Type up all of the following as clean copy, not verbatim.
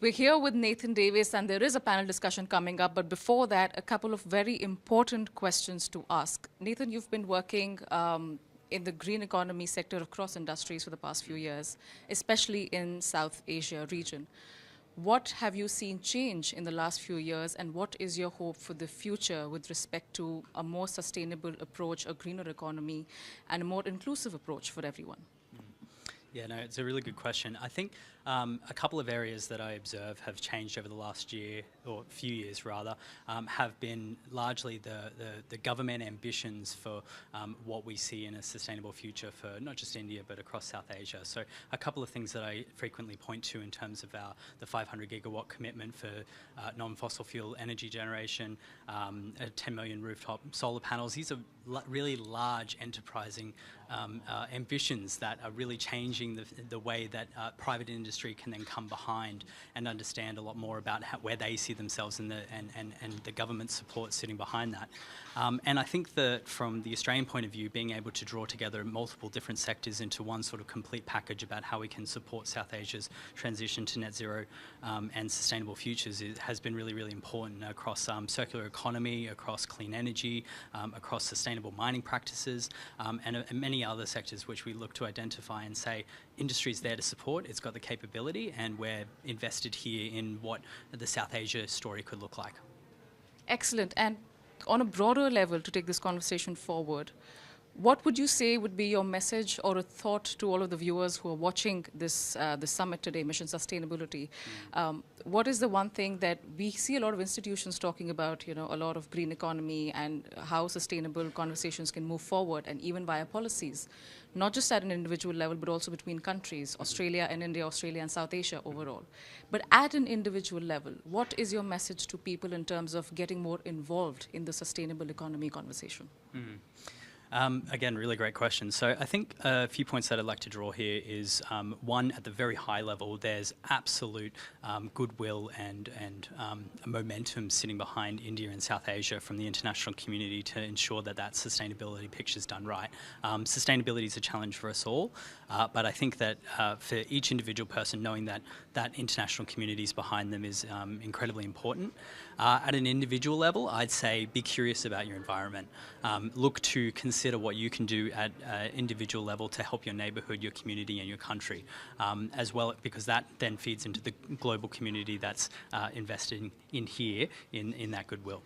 We're here with Nathan Davis, and there is a panel discussion coming up. But before that, a couple of very important questions to ask. Nathan, you've been working in the green economy sector across industries for the past few years, especially in South Asia region. What have you seen change in the last few years, and what is your hope for the future with respect to a more sustainable approach, a greener economy, and a more inclusive approach for everyone? Yeah, no, it's a really good question. I think a couple of areas that I observe have changed over the last year, or few years rather, have been largely the government ambitions for what we see in a sustainable future for not just India but across South Asia. So a couple of things that I frequently point to in terms of the 500 gigawatt commitment for non-fossil fuel energy generation, 10 million rooftop solar panels. These are really large enterprising ambitions that are really changing the way that private industry can then come behind and understand a lot more about where they see themselves and the government support sitting behind that. And I think that from the Australian point of view, being able to draw together multiple different sectors into one sort of complete package about how we can support South Asia's transition to net zero and sustainable futures has been really, really important across circular economy, across clean energy, across sustainable mining practices, and many other sectors which we look to identify and say industry's there to support, it's got the capability, and we're invested here in what the South Asia story could look like. Excellent. And on a broader level, to take this conversation forward, what would you say would be your message or a thought to all of the viewers who are watching this the summit today, Mission Sustainability? What is the one thing that we see a lot of institutions talking about, you know, a lot of green economy and how sustainable conversations can move forward, and even via policies, not just at an individual level, but also between countries, Australia and India, Australia and South Asia overall. But at an individual level, what is your message to people in terms of getting more involved in the sustainable economy conversation? Again, really great question. So I think a few points that I'd like to draw here is, one, at the very high level, there's absolute goodwill and momentum sitting behind India and South Asia from the international community to ensure that that sustainability picture is done right. Sustainability is a challenge for us all, but I think that for each individual person, knowing that that international community is behind them is incredibly important. At an individual level, I'd say be curious about your environment. Look to consider what you can do at individual level to help your neighbourhood, your community and your country as well, because that then feeds into the global community that's investing in here in that goodwill.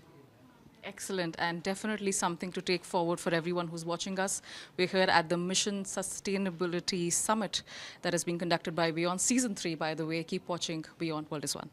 Excellent, and definitely something to take forward for everyone who's watching us. We're here at the Mission Sustainability Summit that is being conducted by WION Season 3, by the way. Keep watching WION World is One.